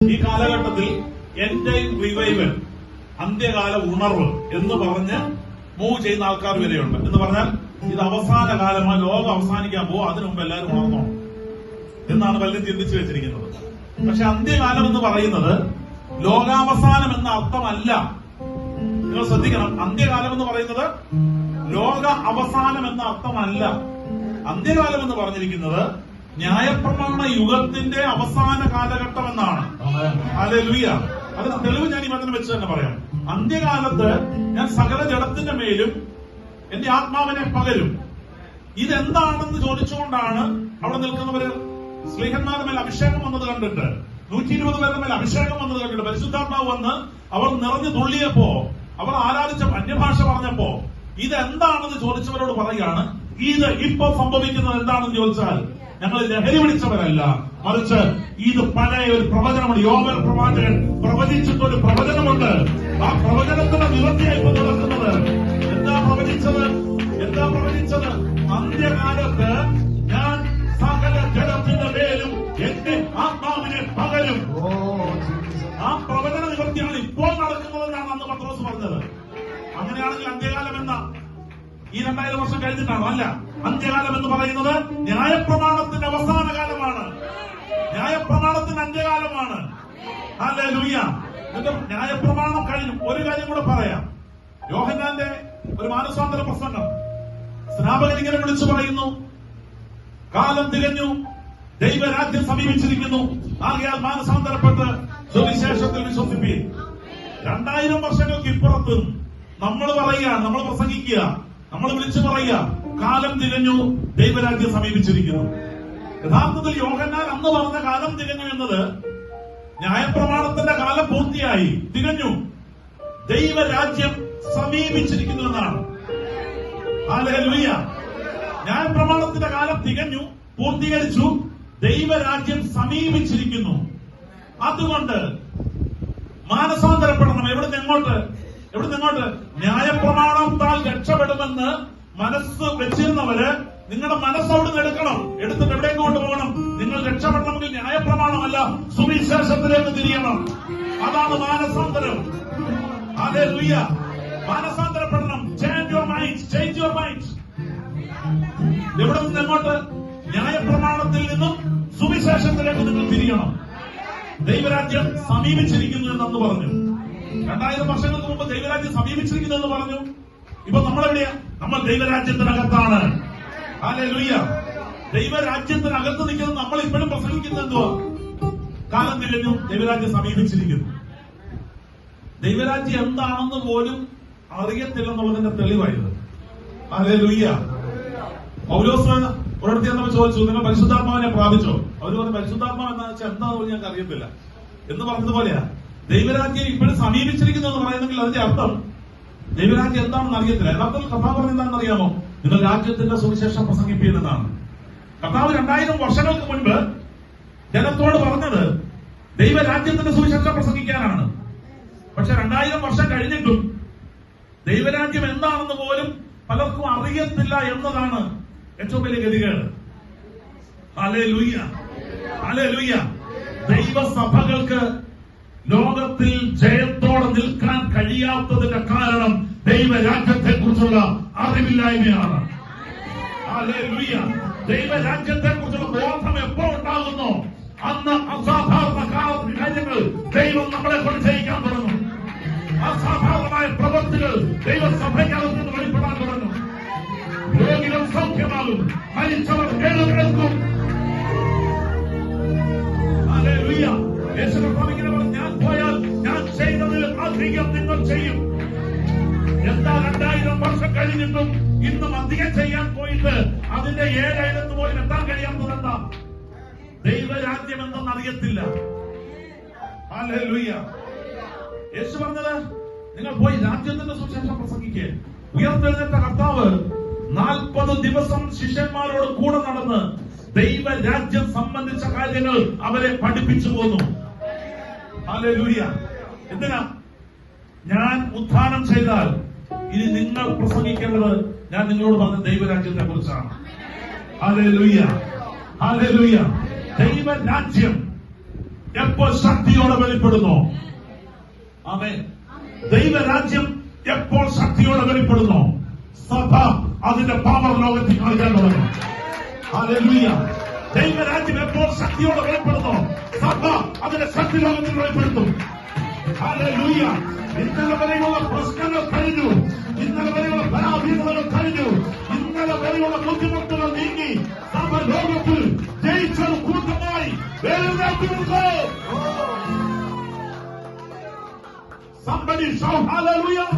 ഈ കാലഘട്ടത്തിൽ എന്റെ റിവൈവൽ, അന്ത്യകാല ഉണർവ് എന്ന് പറഞ്ഞ് മൂവ് ചെയ്യുന്ന ആൾക്കാർ വരെയുണ്ട്. എന്ന് പറഞ്ഞാൽ ഇത് അവസാന കാലമാണ്, ലോകം അവസാനിക്കാൻ പോകും, അതിനു മുമ്പ് എല്ലാവരും ഉണർന്നോ എന്നാണ് പലരും ചിന്തിച്ചു വെച്ചിരിക്കുന്നത്. പക്ഷെ അന്ത്യകാലം എന്ന് പറയുന്നത് ലോകാവസാനം എന്ന അർത്ഥമല്ല. നിങ്ങൾ ശ്രദ്ധിക്കണം, അന്ത്യകാലം എന്ന് പറയുന്നത് ലോക അവസാനം എന്ന അർത്ഥമല്ല. അന്ത്യകാലം എന്ന് പറഞ്ഞിരിക്കുന്നത് ന്യായപ്രമാണ യുഗത്തിന്റെ അവസാന കാലഘട്ടം എന്നാണ്. ഹല്ലേലൂയ. അതിന് തെളിവ് ഞാൻ ഈ വചനം വെച്ച് തന്നെ പറയാം. അന്ത്യകാലത്ത് ഞാൻ സകല ജഡത്തിന്റെ മേലും എന്റെ ആത്മാവിനെ പകരും. ഇതെന്താണെന്ന് ചോദിച്ചുകൊണ്ടാണ് അവിടെ നിൽക്കുന്നവര് സ്ലീഹന്മാരുടെ മേൽ അഭിഷേകം വന്നത് കണ്ടിട്ട്, 120 പേരുടെ മേൽ അഭിഷേകം വന്നത് കണ്ടിട്ട്, പരിശുദ്ധാത്മാവ് വന്ന് അവർ നിറഞ്ഞു തുള്ളിയപ്പോ, അവർ ആരാധിച്ച അന്യഭാഷ പറഞ്ഞപ്പോ ഇതെന്താണെന്ന് ചോദിച്ചവരോട് പറയുകയാണ്, ഇത് ഇപ്പൊ സംഭവിക്കുന്നത് എന്താണെന്ന് ചോദിച്ചാൽ ഞങ്ങൾ ലഹരി പിടിച്ചവരല്ല, മറിച്ച് ഇത് പഴയ ഒരു പ്രവചനമാണ്. യോവേൽ പ്രവാചകൻ പ്രവചിച്ചിട്ടൊരു പ്രവചനമുണ്ട്. ആ പ്രവചനത്തിന്റെ നിവൃത്തിയായി ഇപ്പൊ നടക്കുന്നത്. എന്താ പ്രവചിച്ചത്? അന്ത്യകാലത്ത് ഞാൻ സകല ജഡത്തിന്റെ മേലും എന്റെ ആത്മാവിനെ പകരും. ആ പ്രവചന നിവൃത്തിയാണ് ഇപ്പോൾ നടക്കുന്നതെന്നാണ് അന്ന് പത്രോസ് പറഞ്ഞത്. അങ്ങനെയാണെങ്കിൽ അന്ത്യകാലം എന്ന ഈ 2000 വർഷം കഴിഞ്ഞിട്ടാണോ? അല്ല. അന്ത്യകാലം എന്ന് പറയുന്നത് ന്യായപ്രമാണത്തിന്റെ അവസാന കാലമാണ്, ന്യായപ്രമാണത്തിന്റെ അന്ത്യകാലമാണ്. ഹല്ലേലൂയ. എന്നിട്ട് ന്യായപ്രമാണം കഴിഞ്ഞു. ഒരു കാര്യം കൂടെ പറയാം. യോഹന്നാന്റെ ഒരു മാനസാന്തര പ്രസംഗം, സ്നാപകൻ ഇങ്ങനെ വിളിച്ചു പറയുന്നു, കാലം തികഞ്ഞു, ദൈവരാജ്യം സമീപിച്ചിരിക്കുന്നു, ആകയാൽ മാനസാന്തരപ്പെട്ട് സുവിശേഷത്തിൽ വിശ്വസിപ്പീൻ. 2000 വർഷങ്ങൾക്ക് ഇപ്പുറത്തും നമ്മൾ പറയുക, നമ്മൾ പ്രസംഗിക്കുക, നമ്മൾ വിളിച്ചു പറയുക, കാലം തികഞ്ഞു, ദൈവരാജ്യം സമീപിച്ചിരിക്കുന്നു. യഥാർത്ഥത്തിൽ യോഹന്നാൻ അന്ന് പറഞ്ഞ കാലം തികഞ്ഞു എന്നത് ന്യായപ്രമാണത്തിന്റെ കാലം പൂർത്തിയായി, തികഞ്ഞു, ദൈവരാജ്യം സമീപിച്ചിരിക്കുന്നു എന്നാണ്. ഹല്ലേലൂയ. ന്യായപ്രമാണത്തിന്റെ കാലം തികഞ്ഞു, പൂർത്തീകരിച്ചു, ദൈവരാജ്യം സമീപിച്ചിരിക്കുന്നു. അതുകൊണ്ട് മാനസാന്തരപ്പെടണം. എവിടുന്ന് എങ്ങോട്ട്? ന്യായപ്രമാണത്താൽ രക്ഷപ്പെടുമെന്ന് മനസ്സ് വെച്ചിരുന്നവര് നിങ്ങളുടെ മനസ്സ് അവിടുന്ന് എടുക്കണം. എടുത്തിട്ട് എവിടേക്ക് കൊണ്ടുപോകണം? നിങ്ങൾ രക്ഷപ്പെടണമെങ്കിൽ ന്യായപ്രമാണമല്ല, സുവിശേഷത്തിലേക്ക് തിരിയണം. അതാണ് മാനസാന്തരം. ഹല്ലേലൂയ. മാനസാന്തരപ്പെടണം. Change your mind. എവിടെ നിന്ന് എങ്ങോട്ട്? ന്യായപ്രമാണത്തിൽ നിന്നും സുവിശേഷത്തിലേക്ക് നിങ്ങൾ തിരിയണം. ദൈവരാജ്യം സമീപിച്ചിരിക്കുന്നു എന്ന് പറഞ്ഞു. 2000 വർഷങ്ങൾക്ക് മുമ്പ് ദൈവരാജ്യം സമീപിച്ചിരിക്കുന്നു എന്ന് പറഞ്ഞു. ഇപ്പൊ നമ്മളെവിടെയാ? നമ്മൾ ദൈവരാജ്യത്തിനകത്താണ്. ഹല്ലേലൂയ. ദൈവരാജ്യത്തിനകത്ത് നിൽക്കുന്നത് നമ്മൾ ഇപ്പോഴും പ്രസംഗിക്കുന്നത് എന്തുവാ? കാലം തികഞ്ഞു, ദൈവരാജ്യം സമീപിച്ചിരിക്കുന്നു. ദൈവരാജ്യം എന്താണെന്ന് പോലും അറിയത്തില്ലെന്നുള്ളതിന്റെ തെളിവായത്. ഹല്ലേലൂയ. പൗലോസ് ഒരിടത്ത് നമ്മൾ ചോദിച്ചു, നിങ്ങൾ പരിശുദ്ധാത്മാവിനെ പ്രാപിച്ചോ? അവർ പറഞ്ഞു, പരിശുദ്ധാത്മാവ് എന്താ വെച്ചാൽ എന്താന്ന് പോലും ഞങ്ങൾക്ക് അറിയത്തില്ല എന്ന് പറഞ്ഞതുപോലെയാ. ദൈവരാജ്യം ഇപ്പോഴും സമീപിച്ചിരിക്കുന്നു എന്ന് പറയുന്നെങ്കിൽ അതിന്റെ അർത്ഥം ദൈവരാജ്യം എന്താണെന്ന് അറിയത്തില്ല. യഥാർത്ഥത്തിൽ കർത്താവ് പറഞ്ഞ എന്താണെന്ന് അറിയാമോ? നിങ്ങൾ രാജ്യത്തിന്റെ സുവിശേഷം പ്രസംഗിപ്പിക്കുന്നതാണ്. കർത്താവ് 2000 വർഷങ്ങൾക്ക് മുൻപ് ജനത്തോട് പറഞ്ഞത് ദൈവരാജ്യത്തിന്റെ സുവിശേഷം പ്രസംഗിക്കാനാണ്. പക്ഷെ 2000 വർഷം കഴിഞ്ഞിട്ടും ദൈവരാജ്യം എന്താണെന്ന് പോലും പലർക്കും അറിയത്തില്ല എന്നതാണ് ഏറ്റവും വലിയ ഗതികേട്. ഹല്ലേലൂയ. ഹല്ലേലൂയ. ദൈവസഭകൾക്ക് ലോകത്തിൽ ജയത്തോടെ നിൽക്കാൻ കഴിയാത്തതിന്റെ കാരണം ദൈവരാജ്യത്തെ കുറിച്ചുള്ള അറിവില്ലായ്മയാണ്. ഹല്ലേലൂയ. ദൈവരാജ്യത്തെ കുറിച്ചുള്ള ബോധം എപ്പോൾ ഉണ്ടാകുന്നോ അന്ന് അസാധാരണ കാര്യങ്ങൾ ദൈവം നമ്മളെ കൊണ്ട് ചെയ്യിക്കാൻ തുടങ്ങും. അസാധാരണമായ പ്രവൃത്തികൾ ദൈവസഭയ്ക്കകത്ത് നിന്ന് വെളിപ്പെടാൻ തുടങ്ങും. രോഗികൾ സൗഖ്യമാകും, മരിച്ചവർ എഴുന്നേൽക്കും. ഹല്ലേലൂയ. യേശുക്രിസ്തു പറഞ്ഞു, ഞാൻ പോയാൽ ഞാൻ ചെയ്തതിൽ അധികം നിങ്ങൾ ചെയ്യും. എന്താ 2000 വർഷം കഴിഞ്ഞിട്ടും ഇന്നും അധികം ചെയ്യാൻ പോയിട്ട് അതിന്റെ 7000 പോലും എത്താൻ കഴിയാത്തത് എന്താ? ദൈവരാജ്യം എന്തെന്ന് അറിയത്തില്ല. ഹല്ലേലൂയ. യേശു പറഞ്ഞത്, നിങ്ങൾ പോയി രാജ്യത്തിന്റെ സുവിശേഷം പ്രസംഗിക്കേ. ഉയർത്തെഴുന്നേറ്റ കർത്താവ് 40 ദിവസം ശിഷ്യന്മാരോട് കൂടെ നടന്ന് ദൈവരാജ്യം സംബന്ധിച്ച കാര്യങ്ങൾ അവരെ പഠിപ്പിച്ചു പോന്നു. ഹല്ലേലൂയ. എന്തിനാ? ഞാൻ ഉത്ഥാനം ചെയ്താൽ ഇനി നിങ്ങൾ പ്രസംഗിക്കേണ്ടത് ഞാൻ നിങ്ങളോട് പറഞ്ഞ ദൈവരാജ്യത്തെ കുറിച്ചാണ്. ഹല്ലേലൂയ. ഹല്ലേലൂയ. ദൈവരാജ്യം എപ്പോൾ ശക്തിയോടെ വെളിപ്പെടുന്നു. ആമേൻ. ദൈവരാജ്യം എപ്പോൾ ശക്തിയോടെ വെളിപ്പെടുന്നു, സഭ അതിന്റെ പവർ ലോകത്തിൽ കാണിക്കാൻ തുടങ്ങും. ഹല്ലേലൂയ. ദൈവരാജ്യം എപ്പോൾ ശക്തിയോടെ വെളിപ്പെടുന്നു, സഭ അതിന്റെ ശക്തി ലോകത്തിൽ വെളിപ്പെടുത്തും. ഹല്ലേലൂയ. ഇന്നലെ വരെയുള്ള പ്രശ്നങ്ങൾ കഴിഞ്ഞു, ഇന്നലെ വരെയുള്ള പരാധീനതകൾ കഴിഞ്ഞു, ഇന്നലെ വരെയുള്ള ബുദ്ധിമുട്ടുകൾ നീങ്ങി സഭ ലോകത്തിൽ ജയിച്ചൊരു കൂട്ടമായി എഴുന്നേൽക്കുന്നു. Somebody shout hallelujah.